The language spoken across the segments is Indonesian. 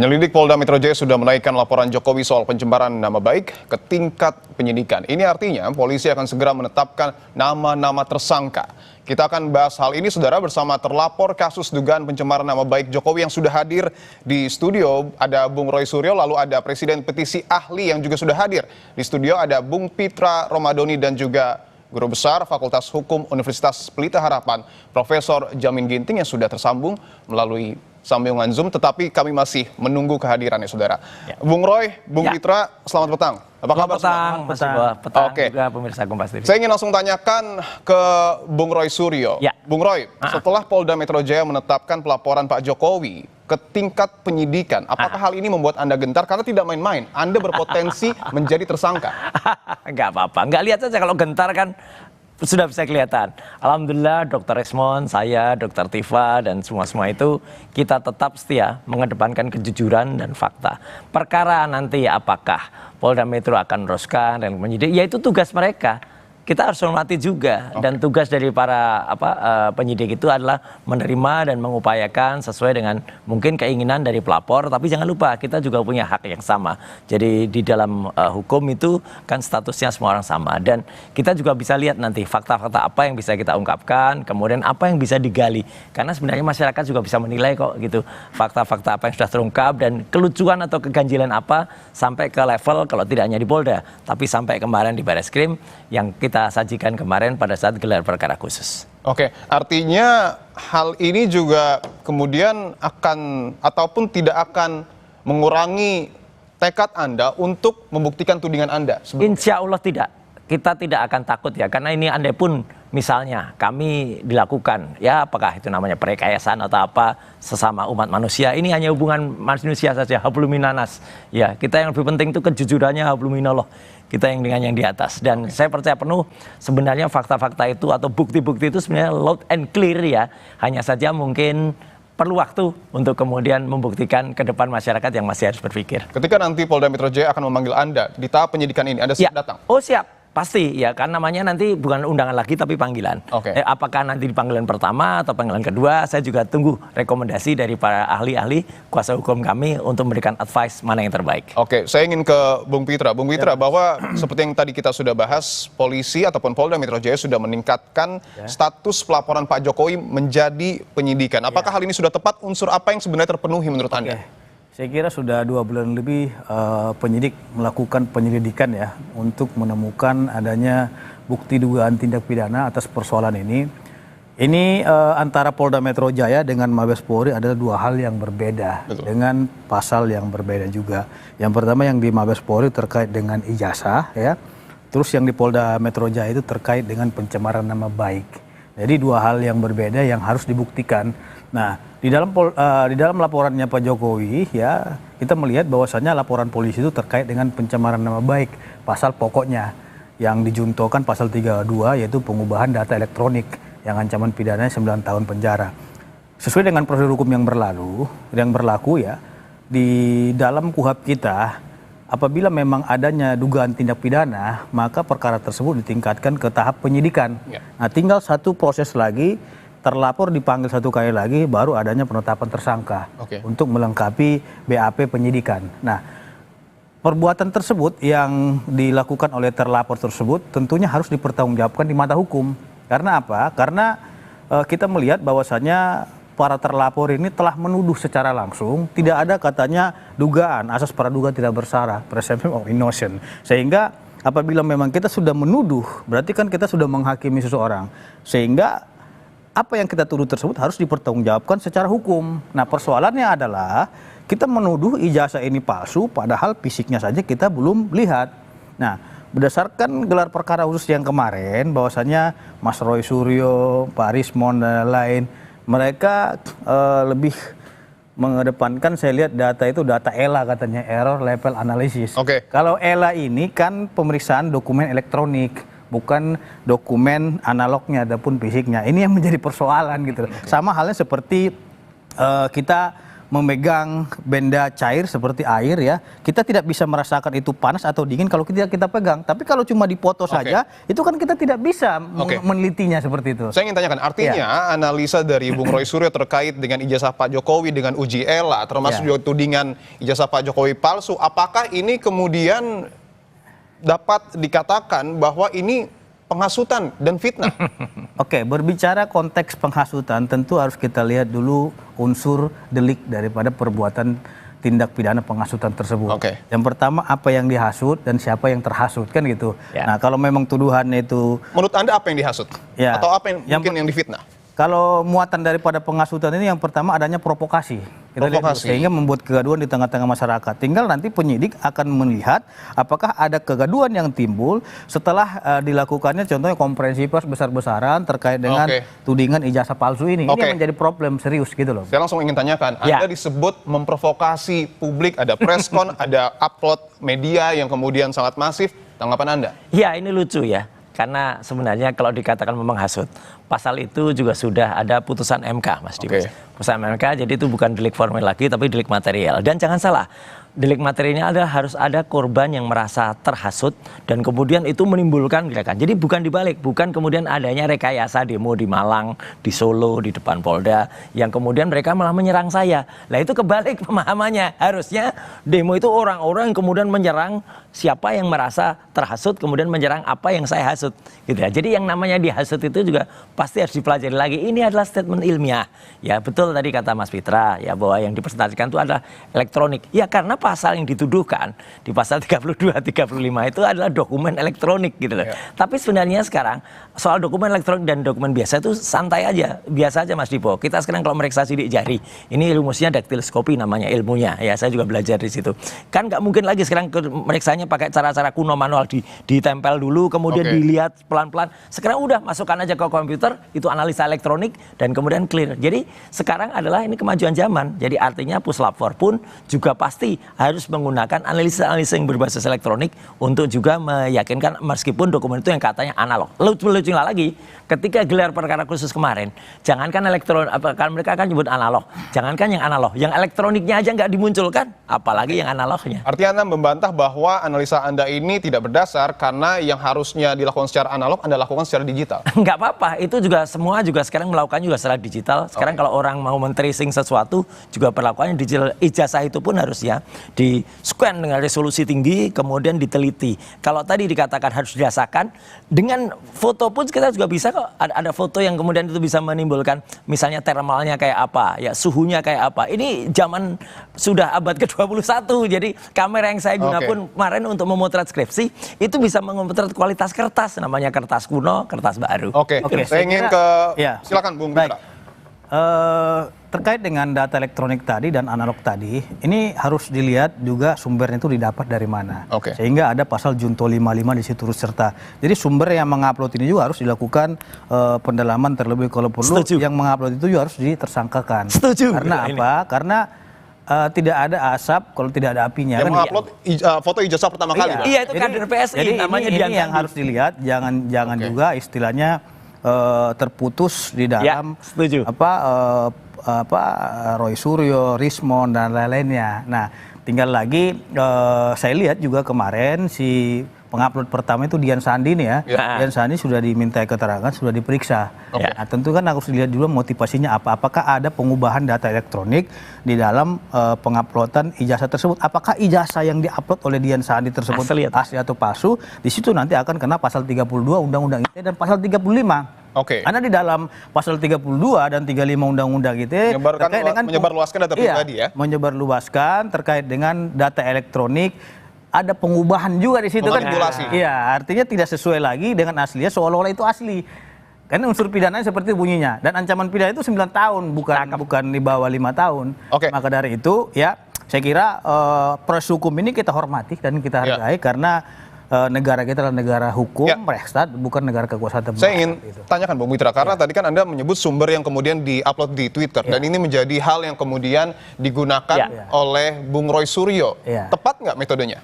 Penyelidik Polda Metro Jaya sudah menaikkan laporan Jokowi soal pencemaran nama baik ke tingkat penyidikan. Ini artinya polisi akan segera menetapkan nama-nama tersangka. Kita akan bahas hal ini, saudara, bersama terlapor kasus dugaan pencemaran nama baik Jokowi yang sudah hadir di studio. Ada Bung Roy Suryo, lalu ada Presiden Petisi Ahli yang juga sudah hadir. Di studio ada Bung Pitra Romadoni dan juga Guru Besar Fakultas Hukum Universitas Pelita Harapan, Profesor Jamin Ginting yang sudah tersambung melalui sambungan Zoom, tetapi kami masih menunggu kehadirannya, saudara. Ya. Bung Roy, Bung Pitra, selamat petang. Apa kabar? Petang juga pemirsa Kompas TV. Saya ingin langsung tanyakan ke Bung Roy Suryo. Ya. Bung Roy, setelah Polda Metro Jaya menetapkan pelaporan Pak Jokowi ke tingkat penyidikan, apakah hal ini membuat Anda gentar? Karena tidak main-main, Anda berpotensi menjadi tersangka. Enggak apa-apa, enggak, lihat saja kalau gentar kan sudah bisa kelihatan. Alhamdulillah Dr. Resmond, saya, Dr. Tifa, dan semua itu kita tetap setia mengedepankan kejujuran dan fakta. Perkara nanti apakah Polda Metro akan meneruskan dan menyidik, ya itu tugas mereka. Kita harus hormati juga, dan tugas dari para penyidik itu adalah menerima dan mengupayakan sesuai dengan mungkin keinginan dari pelapor, tapi jangan lupa kita juga punya hak yang sama. Jadi di dalam hukum itu kan statusnya semua orang sama, dan kita juga bisa lihat nanti fakta-fakta apa yang bisa kita ungkapkan, kemudian apa yang bisa digali, karena sebenarnya masyarakat juga bisa menilai kok gitu, fakta-fakta apa yang sudah terungkap dan kelucuan atau keganjilan apa sampai ke level kalau tidak hanya di Polda, tapi sampai kemarin di Bareskrim yang kita sajikan kemarin pada saat gelar perkara khusus. Oke, artinya hal ini juga kemudian akan ataupun tidak akan mengurangi tekad Anda untuk membuktikan tudingan Anda? Insya Allah tidak. Kita tidak akan takut ya, karena ini andai pun misalnya kami dilakukan, ya apakah itu namanya perkayasaan atau apa sesama umat manusia, ini hanya hubungan manusia saja, hablum minanas. Ya, kita yang lebih penting itu kejujurannya, hablum minallah. Kita yang dengan yang di atas, dan saya percaya penuh sebenarnya fakta-fakta itu atau bukti-bukti itu sebenarnya loud and clear ya, hanya saja mungkin perlu waktu untuk kemudian membuktikan ke depan masyarakat yang masih harus berpikir. Ketika nanti Polda Metro Jaya akan memanggil Anda di tahap penyidikan ini, Anda siap datang? Oh siap. Pasti ya, kan namanya nanti bukan undangan lagi tapi panggilan. Apakah nanti di panggilan pertama atau panggilan kedua, saya juga tunggu rekomendasi dari para ahli-ahli kuasa hukum kami untuk memberikan advice mana yang terbaik. Oke, saya ingin ke Bung Pitra. Bung Pitra, bahwa seperti yang tadi kita sudah bahas, polisi ataupun Polda Metro Jaya sudah meningkatkan status pelaporan Pak Jokowi menjadi penyidikan. Apakah hal ini sudah tepat? Unsur apa yang sebenarnya terpenuhi menurut Anda? Saya kira sudah 2 bulan lebih penyidik melakukan penyelidikan ya untuk menemukan adanya bukti dugaan tindak pidana atas persoalan ini. Ini antara Polda Metro Jaya dengan Mabes Polri adalah 2 hal yang berbeda. Betul. Dengan pasal yang berbeda juga. Yang pertama yang di Mabes Polri terkait dengan ijazah ya. Terus yang di Polda Metro Jaya itu terkait dengan pencemaran nama baik. Jadi 2 hal yang berbeda yang harus dibuktikan. Nah, di dalam laporannya Pak Jokowi ya, kita melihat bahwasannya laporan polisi itu terkait dengan pencemaran nama baik, pasal pokoknya yang dijuntokan pasal 32 yaitu pengubahan data elektronik yang ancaman pidananya 9 tahun penjara. Sesuai dengan prosedur hukum yang berlaku ya, di dalam KUHP kita apabila memang adanya dugaan tindak pidana, maka perkara tersebut ditingkatkan ke tahap penyidikan. Nah, tinggal satu proses lagi, terlapor dipanggil 1 kali lagi, baru adanya penetapan tersangka untuk melengkapi BAP penyidikan. Nah, perbuatan tersebut yang dilakukan oleh terlapor tersebut tentunya harus dipertanggungjawabkan di mata hukum. Karena apa? Karena kita melihat bahwasannya para terlapor ini telah menuduh secara langsung, tidak ada katanya dugaan, asas praduga tidak bersalah, presumption of innocence. Sehingga apabila memang kita sudah menuduh, berarti kan kita sudah menghakimi seseorang. Sehingga apa yang kita tuduh tersebut harus dipertanggungjawabkan secara hukum. Nah, persoalannya adalah kita menuduh ijazah ini palsu, padahal fisiknya saja kita belum lihat. Nah, berdasarkan gelar perkara khusus yang kemarin, bahwasannya Mas Roy Suryo, Pak Resmond dan lain, mereka lebih mengedepankan, saya lihat data itu data ELA katanya, error level analysis. Kalau ELA ini kan pemeriksaan dokumen elektronik, bukan dokumen analognya ataupun fisiknya. Ini yang menjadi persoalan gitu. Sama halnya seperti kita memegang benda cair seperti air ya, kita tidak bisa merasakan itu panas atau dingin kalau kita pegang. Tapi kalau cuma dipoto saja, itu kan kita tidak bisa menelitinya seperti itu. Saya ingin tanyakan, artinya analisa dari Bung Roy Suryo terkait dengan ijazah Pak Jokowi dengan uji ELA, termasuk juga tudingan ijazah Pak Jokowi palsu, apakah ini kemudian dapat dikatakan bahwa ini penghasutan dan fitnah? Oke, berbicara konteks penghasutan, tentu harus kita lihat dulu unsur delik daripada perbuatan tindak pidana penghasutan tersebut. Yang pertama, apa yang dihasut dan siapa yang terhasut, kan gitu. Nah, kalau memang tuduhannya itu... Menurut Anda apa yang dihasut? Atau apa yang mungkin yang difitnah? Kalau muatan daripada penghasutan ini yang pertama adanya provokasi. Sehingga membuat kegaduhan di tengah-tengah masyarakat. Tinggal nanti penyidik akan melihat apakah ada kegaduhan yang timbul setelah dilakukannya contohnya konferensi pers besar-besaran terkait dengan tudingan ijazah palsu ini. Ini yang menjadi problem serius gitu loh. Saya langsung ingin tanyakan, Anda disebut memprovokasi publik, ada preskon, ada upload media yang kemudian sangat masif. Tanggapan Anda? Ya, ini lucu ya. Karena sebenarnya kalau dikatakan menghasut, pasal itu juga sudah ada putusan MK, Mas Dimas. Putusan MK, jadi itu bukan delik formil lagi, tapi delik material. Dan jangan salah, delik materialnya adalah harus ada korban yang merasa terhasut dan kemudian itu menimbulkan gerakan. Jadi bukan dibalik, bukan kemudian adanya rekayasa demo di Malang, di Solo, di depan Polda, yang kemudian mereka malah menyerang saya. Lah itu kebalik pemahamannya. Harusnya demo itu orang-orang yang kemudian menyerang siapa yang merasa terhasut, kemudian menyerang apa yang saya hasut. Gitu ya. Jadi yang namanya dihasut itu juga pasti harus dipelajari lagi. Ini adalah statement ilmiah. Ya betul tadi kata Mas Fitra, ya bahwa yang dipresentasikan itu adalah elektronik. Ya karena pasal yang dituduhkan di pasal 32, 35 itu adalah dokumen elektronik gitu loh. Tapi sebenarnya sekarang soal dokumen elektronik dan dokumen biasa itu santai aja, biasa aja Mas Dipo. Kita sekarang kalau meriksa sidik jari, ini ilmunya daktiloskopi namanya ilmunya. Ya saya juga belajar di situ. Kan nggak mungkin lagi sekarang meriksanya pakai cara-cara kuno manual, ditempel dulu kemudian dilihat pelan-pelan. Sekarang udah masukkan aja ke komputer, itu analisa elektronik dan kemudian clear. Jadi sekarang adalah ini kemajuan zaman. Jadi artinya puslap 4 pun juga pasti harus menggunakan analisa-analisa yang berbasis elektronik untuk juga meyakinkan meskipun dokumen itu yang katanya analog. Lucunya lagi, ketika gelar perkara khusus kemarin, jangankan kan mereka akan nyebut analog, jangankan yang analog, yang elektroniknya aja nggak dimunculkan, apalagi yang analognya. Artinya Anda membantah bahwa analisa Anda ini tidak berdasar karena yang harusnya dilakukan secara analog Anda lakukan secara digital. Nggak apa-apa, itu juga semua juga sekarang melakukan juga secara digital. Sekarang kalau orang mau men-tracing sesuatu juga perlakuannya digital. Ijazah itu pun harusnya di-scan dengan resolusi tinggi, kemudian diteliti. Kalau tadi dikatakan harus dirasakan, dengan foto pun kita juga bisa kok. Ada foto yang kemudian itu bisa menimbulkan misalnya thermalnya kayak apa, ya suhunya kayak apa. Ini zaman sudah abad ke-21, jadi kamera yang saya gunakan pun kemarin untuk memotret skripsi, itu bisa memotret kualitas kertas, namanya kertas kuno, kertas baru. Saya ingin ke, silakan Bung Fitra. Terkait dengan data elektronik tadi dan analog tadi, ini harus dilihat juga sumbernya itu didapat dari mana. Sehingga ada pasal Junto 55 di situ turut serta. Jadi sumber yang mengupload ini juga harus dilakukan pendalaman terlebih kalau perlu. Yang mengupload itu juga harus ditersangkakan. Karena apa? Karena tidak ada asap kalau tidak ada apinya. Yang mengupload foto ijazah pertama kali. Iya, itu kader PSI. Jadi namanya ini yang harus dilihat. Jangan juga istilahnya terputus di dalam Roy Suryo, Rismon dan lain-lainnya. Nah, tinggal lagi saya lihat juga kemarin si pengupload pertama itu Dian Sandi nih ya. Dian Sandi sudah diminta keterangan, sudah diperiksa. Nah, tentu kan harus dilihat juga motivasinya apa. Apakah ada pengubahan data elektronik di dalam penguploadan ijazah tersebut? Apakah ijazah yang diupload oleh Dian Sandi tersebut asli atau palsu? Di situ nanti akan kena pasal 32 Undang-Undang ITE dan pasal 35. Karena di dalam pasal 32 dan 35 Undang-Undang ITE terkait dengan menyebarluaskan data pribadi ya. Menyebarluaskan terkait dengan data elektronik, ada pengubahan juga di situ kan. Iya, artinya tidak sesuai lagi dengan aslinya, seolah-olah itu asli. Karena unsur pidananya seperti bunyinya dan ancaman pidana itu 9 tahun bukan di bawah 5 tahun. Maka dari itu ya saya kira proses hukum ini kita hormati dan kita hargai karena negara kita adalah negara hukum, Rechtsstaat, bukan negara kekuasaan. Saya ingin tanyakan Bung Mitra, karena tadi kan Anda menyebut sumber yang kemudian diupload di Twitter, dan ini menjadi hal yang kemudian digunakan oleh Bung Roy Suryo. Tepat nggak metodenya?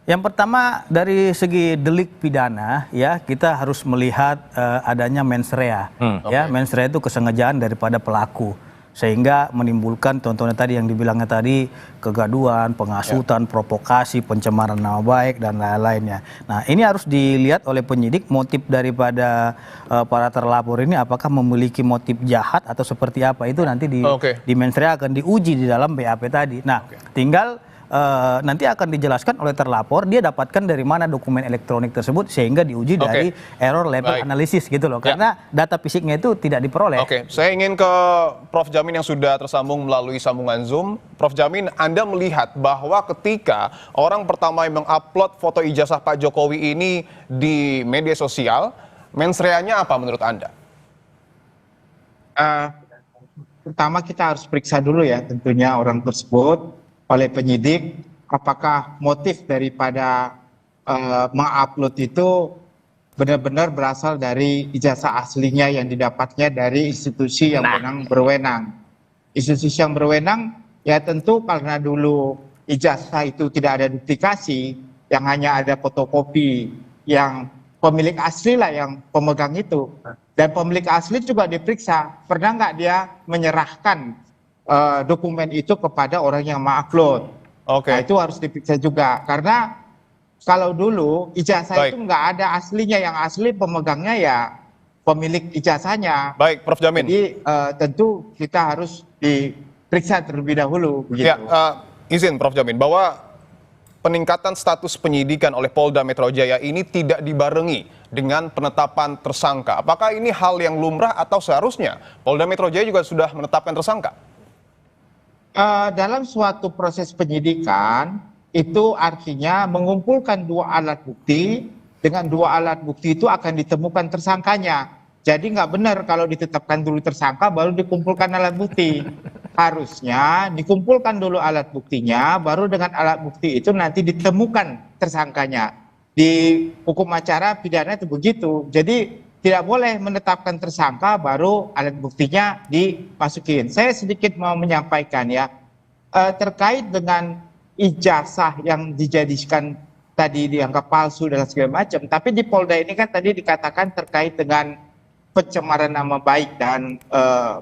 Yang pertama dari segi delik pidana ya kita harus melihat adanya mens rea. Ya, mens rea itu kesengajaan daripada pelaku. sehingga menimbulkan contohnya tadi yang dibilangnya tadi kegaduhan, pengasutan, provokasi, pencemaran nama baik dan lain-lainnya. Nah, ini harus dilihat oleh penyidik motif daripada para terlapor ini apakah memiliki motif jahat atau seperti apa, itu nanti di mens rea akan diuji di dalam BAP tadi. Nah, tinggal nanti akan dijelaskan oleh terlapor dia dapatkan dari mana dokumen elektronik tersebut sehingga diuji dari error level analisis gitu loh, karena data fisiknya itu tidak diperoleh. Oke, saya ingin ke Prof. Jamin yang sudah tersambung melalui sambungan Zoom. Prof. Jamin, Anda melihat bahwa ketika orang pertama yang mengupload foto ijazah Pak Jokowi ini di media sosial, mens rea-nya apa menurut Anda? Pertama kita harus periksa dulu ya tentunya orang tersebut oleh penyidik, apakah motif daripada mengupload itu benar-benar berasal dari ijazah aslinya yang didapatnya dari institusi yang berwenang. Institusi yang berwenang ya tentu karena dulu ijazah itu tidak ada duplikasi, yang hanya ada fotokopi, yang pemilik asli lah yang pemegang itu. Dan pemilik asli juga diperiksa, pernah nggak dia menyerahkan dokumen itu kepada orang yang mengupload. Nah, itu harus diperiksa juga, karena kalau dulu ijazah itu nggak ada aslinya, yang asli pemegangnya ya pemilik ijazahnya. Baik, Prof. Jamin. Jadi tentu kita harus diperiksa terlebih dahulu. Begitu. Ya, izin Prof. Jamin bahwa peningkatan status penyidikan oleh Polda Metro Jaya ini tidak dibarengi dengan penetapan tersangka. Apakah ini hal yang lumrah atau seharusnya Polda Metro Jaya juga sudah menetapkan tersangka? Dalam suatu proses penyidikan itu artinya mengumpulkan dua alat bukti, dengan dua alat bukti itu akan ditemukan tersangkanya. Jadi nggak benar kalau ditetapkan dulu tersangka baru dikumpulkan alat bukti. Harusnya dikumpulkan dulu alat buktinya, baru dengan alat bukti itu nanti ditemukan tersangkanya. Di hukum acara pidana itu begitu. Jadi tidak boleh menetapkan tersangka baru alat buktinya dimasukin. Saya sedikit mau menyampaikan ya, terkait dengan ijazah yang dijadikan tadi dianggap palsu dan segala macam. Tapi di Polda ini kan tadi dikatakan terkait dengan pencemaran nama baik dan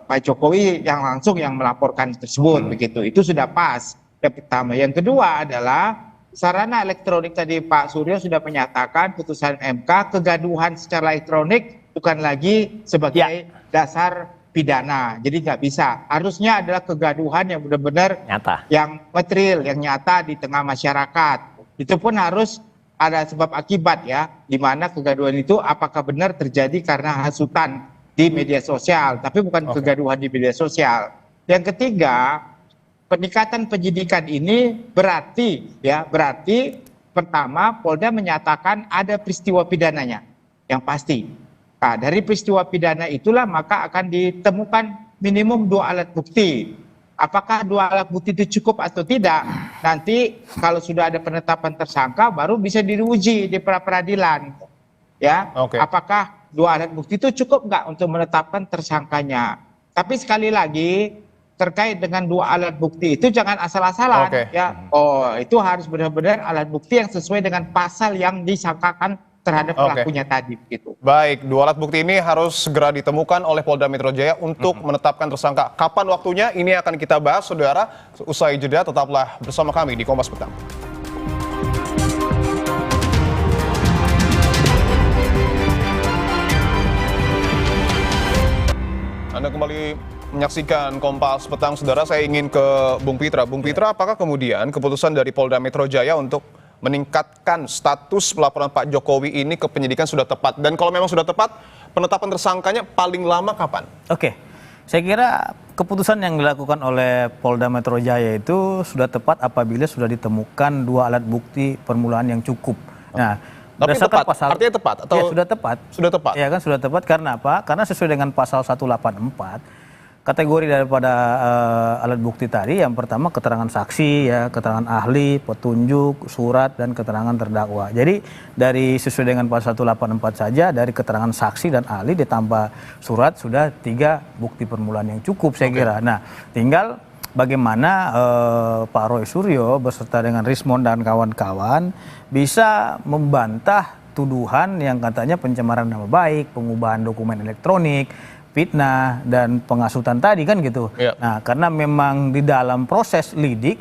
Pak Jokowi yang langsung yang melaporkan tersebut begitu. Itu sudah pas. Yang pertama. Yang kedua adalah sarana elektronik tadi Pak Suryo sudah menyatakan putusan MK, kegaduhan secara elektronik bukan lagi sebagai dasar pidana. Jadi nggak bisa. Harusnya adalah kegaduhan yang benar-benar nyata, yang material, yang nyata di tengah masyarakat. Itu pun harus ada sebab akibat ya, di mana kegaduhan itu apakah benar terjadi karena hasutan di media sosial, tapi bukan kegaduhan di media sosial. Yang ketiga, peningkatan penyidikan ini berarti pertama Polda menyatakan ada peristiwa pidananya yang pasti. Nah, dari peristiwa pidana itulah maka akan ditemukan minimum dua alat bukti. Apakah dua alat bukti itu cukup atau tidak? Nanti kalau sudah ada penetapan tersangka baru bisa diuji di pra-peradilan. Ya, apakah dua alat bukti itu cukup nggak untuk menetapkan tersangkanya? Tapi sekali lagi terkait dengan dua alat bukti itu jangan asal-asalan ya. Itu harus benar-benar alat bukti yang sesuai dengan pasal yang disangkakan terhadap pelakunya tadi gitu. Baik, dua alat bukti ini harus segera ditemukan oleh Polda Metro Jaya untuk menetapkan tersangka. Kapan waktunya? Ini akan kita bahas, saudara. Usai jeda, tetaplah bersama kami di Kompas Petang. Anda kembali menyaksikan Kompas Petang, saudara. Saya ingin ke Bung Pitra. Bung Pitra, apakah kemudian keputusan dari Polda Metro Jaya untuk meningkatkan status pelaporan Pak Jokowi ini ke penyidikan sudah tepat? Dan kalau memang sudah tepat, penetapan tersangkanya paling lama kapan? Saya kira keputusan yang dilakukan oleh Polda Metro Jaya itu sudah tepat apabila sudah ditemukan dua alat bukti permulaan yang cukup. Nah, tapi tepat, artinya tepat? Atau ya, sudah tepat. Sudah tepat? Ya kan, sudah tepat. Karena apa? Karena sesuai dengan pasal 184, kategori daripada alat bukti tadi, yang pertama keterangan saksi, ya, keterangan ahli, petunjuk, surat, dan keterangan terdakwa. Jadi dari sesuai dengan pasal 184 saja, dari keterangan saksi dan ahli ditambah surat, sudah 3 bukti permulaan yang cukup saya kira. Nah, tinggal bagaimana Pak Roy Suryo beserta dengan Rismond dan kawan-kawan bisa membantah tuduhan yang katanya pencemaran nama baik, pengubahan dokumen elektronik, fitnah dan penghasutan tadi kan gitu. Iya. Nah, karena memang di dalam proses lidik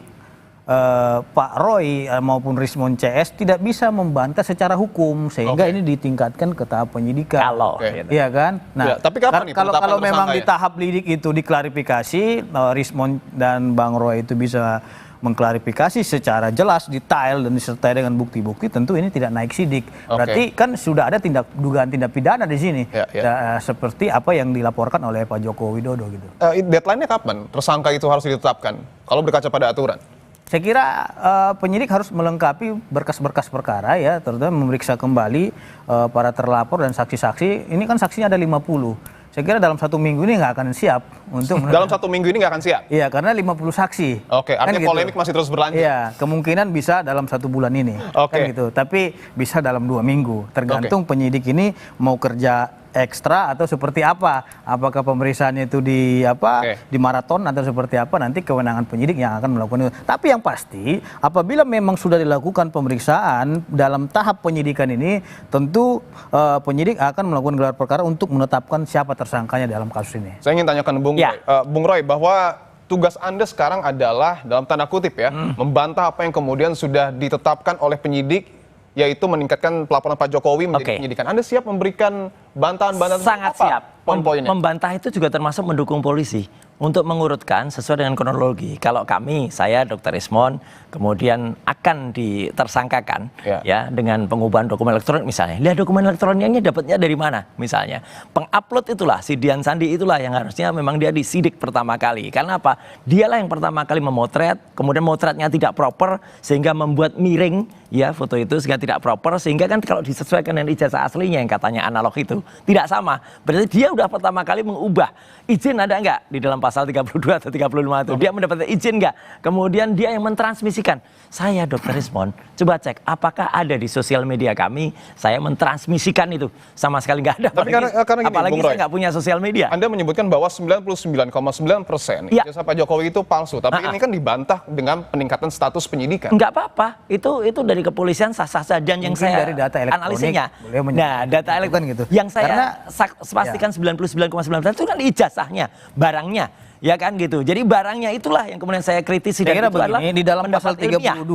Pak Roy maupun Rismon CS tidak bisa membantah secara hukum sehingga ini ditingkatkan ke tahap penyidikan. Kalau, Oke. gitu. Iya kan? Ya, tapi kapan nih kalau penetapan memang tersangka di ya? tahap lidik itu diklarifikasi, Rismon dan Bang Roy itu bisa mengklarifikasi secara jelas, detail dan disertai dengan bukti-bukti, tentu ini tidak naik sidik. Berarti kan sudah ada dugaan tindak pidana di sini, seperti apa yang dilaporkan oleh Pak Joko Widodo gitu. Deadline-nya kapan tersangka itu harus ditetapkan? Kalau berkaca pada aturan. Saya kira penyidik harus melengkapi berkas-berkas perkara ya, terutama memeriksa kembali para terlapor dan saksi-saksi. Ini kan saksinya ada 50. Saya kira dalam 1 minggu ini nggak akan siap untuk Dalam 1 minggu ini nggak akan siap? Iya, karena 50 saksi. Oke, Kan artinya gitu. polemik masih terus berlanjut. Iya, kemungkinan bisa dalam 1 bulan ini. Oke. Kan gitu. Tapi bisa dalam 2 minggu. Tergantung penyidik ini mau kerja ekstra atau seperti apa. Apakah pemeriksaannya itu di maraton atau seperti apa, nanti kewenangan penyidik yang akan melakukan itu. Tapi yang pasti apabila memang sudah dilakukan pemeriksaan dalam tahap penyidikan ini, tentu penyidik akan melakukan gelar perkara untuk menetapkan siapa tersangkanya dalam kasus ini. Saya ingin tanyakan Bung Roy bahwa tugas Anda sekarang adalah dalam tanda kutip ya, membantah apa yang kemudian sudah ditetapkan oleh penyidik, yaitu meningkatkan pelaporan Pak Jokowi menjadi penyidikan. Anda siap memberikan bantahan-bantahan? Sangat apa siap. poin-poinnya? Membantah itu juga termasuk mendukung polisi untuk mengurutkan sesuai dengan kronologi. Kalau saya Dr. Rismon, kemudian akan ditersangkakan ya dengan pengubahan dokumen elektronik misalnya. Lihat dokumen elektroniknya dapatnya dari mana misalnya. Pengupload itulah, si Dian Sandi itulah yang harusnya memang dia disidik pertama kali. Karena apa? Dialah yang pertama kali memotret, kemudian motretnya tidak proper sehingga membuat miring ya foto itu sehingga tidak proper, sehingga kan kalau disesuaikan dengan ijazah aslinya yang katanya analog itu tidak sama. Berarti dia udah pertama kali mengubah. Izin ada nggak di dalam pasal 32 atau 35 itu? Dia mendapatkan izin nggak? Kemudian dia yang mentransmisikan. Saya Dr. Rismon, coba cek apakah ada di sosial media kami, saya mentransmisikan itu. Sama sekali nggak ada. Tapi karena gini, apalagi Bung saya Roy, nggak punya sosial media. Anda menyebutkan bahwa 99,9% ijazah Pak Jokowi itu palsu. Tapi ini kan dibantah dengan peningkatan status penyidikan. Nggak apa-apa, itu dari kepolisian sah-sah saja. Dan yang Mungkin saya dari data elektronik, analisinya, nah data elektronik gitu. yang saya Karena, pastikan 99,9% itu kan ijazahnya, barangnya. Ya kan gitu. Jadi barangnya itulah yang kemudian saya kritisi. Saya kira dan itu adalah begini, di dalam pasal 32,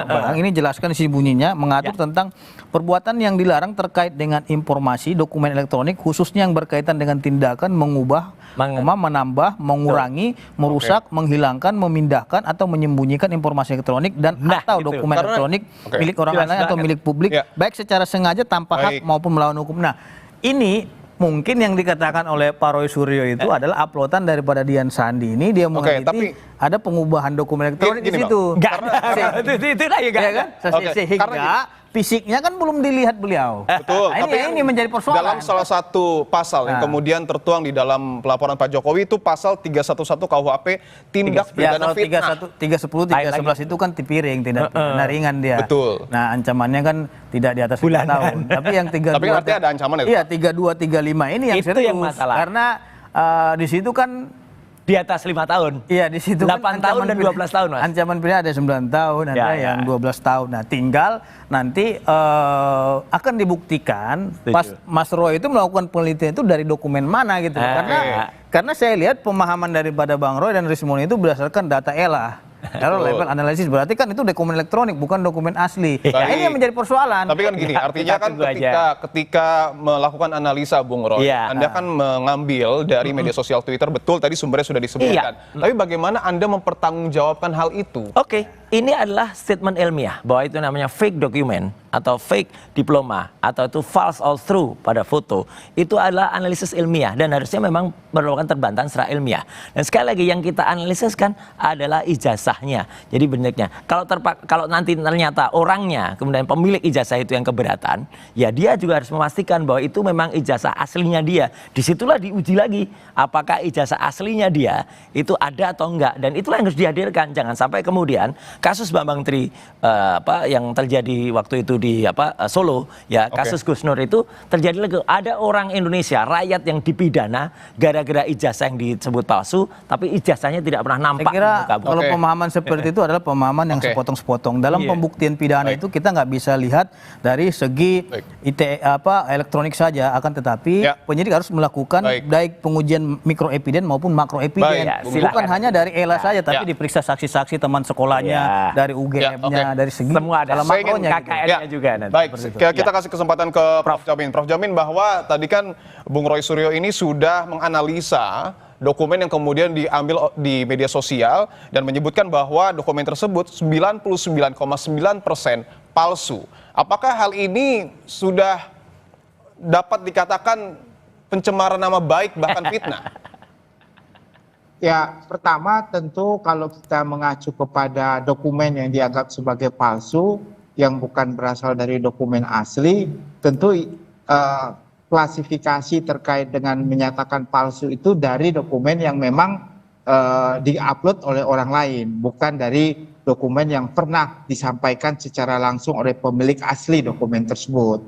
Bang, ini jelaskan isi bunyinya, mengatur tentang perbuatan yang dilarang terkait dengan informasi, dokumen elektronik, khususnya yang berkaitan dengan tindakan mengubah, menambah, mengurangi, merusak, menghilangkan, memindahkan, atau menyembunyikan informasi elektronik dan atau gitu. dokumen elektronik milik orang lain atau milik publik, baik secara sengaja tanpa hak maupun melawan hukum. Nah, ini mungkin yang dikatakan oleh Pak Roy Suryo itu adalah uploadan daripada Dian Sandi ini, dia meneliti ada pengubahan dokumen elektronik di situ. Itu lagi kan? Sehingga fisiknya kan belum dilihat beliau. Betul. Nah, ini menjadi persoalan. Dalam salah satu pasal yang kemudian tertuang di dalam pelaporan Pak Jokowi itu pasal 311 KUHP tindak pidana fitnah. 310, 311 itu kan piring, tindak pidana ringan dia. Betul. Nah, ancamannya kan tidak di atas 5 tahun. Tapi yang 32, tapi artinya ada ancaman itu. Iya, 32, 35 ini yang itu serius. yang masalah. Karena di situ kan di atas 5 tahun. Iya, di situ 8 kan tahun dan 12 tahun, Mas. Ancaman pidana ada 9 tahun, ada yang 12 tahun. Nah, tinggal nanti akan dibuktikan pas Mas Roy itu melakukan penelitian itu dari dokumen mana gitu. Karena saya lihat pemahaman daripada Bang Roy dan Rismon itu berdasarkan data ELA. Kalau level analisis berarti kan itu dokumen elektronik bukan dokumen asli. Nah, ini yang menjadi persoalan. Tapi kan gini, artinya kan ketika melakukan analisa Bung Roy, Anda kan mengambil dari media sosial Twitter, betul tadi sumbernya sudah disebutkan. Tapi bagaimana Anda mempertanggungjawabkan hal itu? Oke, ini adalah statement ilmiah bahwa itu namanya fake document atau fake diploma atau itu false or true pada foto. Itu adalah analisis ilmiah dan harusnya memang merupakan terbantah secara ilmiah. Dan sekali lagi yang kita analisiskan adalah ijazahnya. Jadi benarnya kalau nanti ternyata orangnya kemudian pemilik ijazah itu yang keberatan, ya dia juga harus memastikan bahwa itu memang ijazah aslinya dia. Disitulah diuji lagi apakah ijazah aslinya dia itu ada atau enggak, dan itulah yang harus dihadirkan. Jangan sampai kemudian kasus Bambang Tri yang terjadi waktu itu di Solo ya, kasus Gus Nur itu terjadi lagi, ada orang Indonesia rakyat yang dipidana gara-gara ijazah yang disebut palsu, tapi ijazahnya tidak pernah nampak. Saya kira di muka. kalau pemahaman seperti itu adalah pemahaman yang sepotong-sepotong. Dalam pembuktian pidana itu kita nggak bisa lihat dari segi elektronik saja, akan tetapi penyidik harus melakukan baik pengujian mikroepiden maupun makroepiden. Bukan hanya dari ELA saja, tapi diperiksa saksi-saksi teman sekolahnya, dari UGM-nya, dari segi semua dalam makronya, KKN-nya juga. Baik, kita kasih kesempatan ke Prof. Jamin. Prof. Jamin, bahwa tadi kan Bung Roy Suryo ini sudah menganalisa dokumen yang kemudian diambil di media sosial dan menyebutkan bahwa dokumen tersebut 99,9% palsu. Apakah hal ini sudah dapat dikatakan pencemaran nama baik bahkan fitnah? Ya, pertama tentu kalau kita mengacu kepada dokumen yang dianggap sebagai palsu, yang bukan berasal dari dokumen asli, tentu klasifikasi terkait dengan menyatakan palsu itu dari dokumen yang memang diupload oleh orang lain, bukan dari dokumen yang pernah disampaikan secara langsung oleh pemilik asli dokumen tersebut.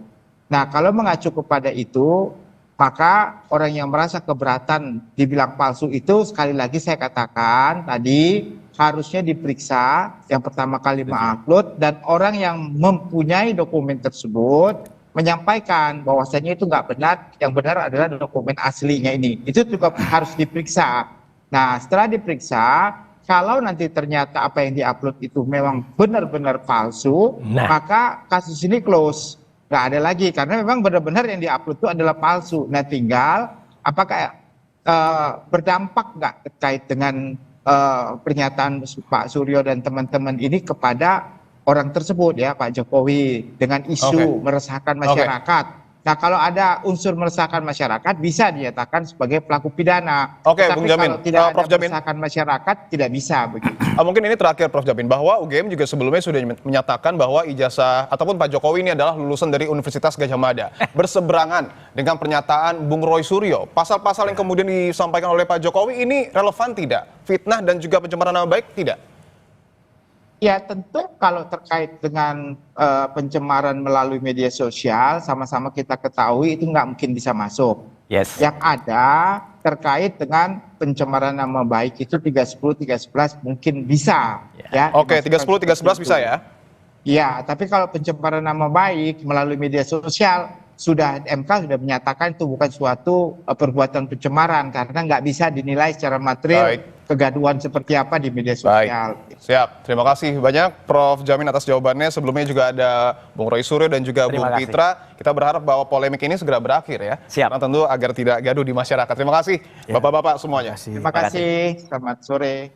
Nah, kalau mengacu kepada itu, maka orang yang merasa keberatan dibilang palsu itu, sekali lagi saya katakan tadi, harusnya diperiksa yang pertama kali mengupload, dan orang yang mempunyai dokumen tersebut menyampaikan bahwasanya itu nggak benar, yang benar adalah dokumen aslinya ini. Itu juga harus diperiksa. Nah, setelah diperiksa, kalau nanti ternyata apa yang diupload itu memang benar-benar palsu, maka kasus ini close. Nggak ada lagi, karena memang benar-benar yang diupload itu adalah palsu. Nah, tinggal apakah berdampak nggak terkait dengan pernyataan Pak Suryo dan teman-teman ini kepada orang tersebut ya, Pak Jokowi, dengan isu meresahkan masyarakat. Nah, kalau ada unsur meresahkan masyarakat bisa dinyatakan sebagai pelaku pidana. Tapi Bung Jamin. kalau tidak ada Prof. Jamin, meresahkan masyarakat tidak bisa begitu. mungkin ini terakhir Prof. Jamin, bahwa UGM juga sebelumnya sudah menyatakan bahwa ijazah ataupun Pak Jokowi ini adalah lulusan dari Universitas Gadjah Mada. Berseberangan dengan pernyataan Bung Roy Suryo. Pasal-pasal yang kemudian disampaikan oleh Pak Jokowi ini relevan tidak? Fitnah dan juga pencemaran nama baik tidak? Ya, tentu kalau terkait dengan pencemaran melalui media sosial, sama-sama kita ketahui itu nggak mungkin bisa masuk. Yang ada terkait dengan pencemaran nama baik itu 310, 311 mungkin bisa. Ya, 310, 311 bisa ya? Iya, tapi kalau pencemaran nama baik melalui media sosial, MK sudah menyatakan itu bukan suatu perbuatan pencemaran, karena nggak bisa dinilai secara material kegaduhan seperti apa di media sosial. Siap, terima kasih banyak Prof. Jamin atas jawabannya. Sebelumnya juga ada Bung Roy Suryo dan juga Bung Pitra. Kita berharap bahwa polemik ini segera berakhir ya. Karena tentu agar tidak gaduh di masyarakat. Terima kasih Bapak-bapak semuanya. Terima kasih, selamat sore.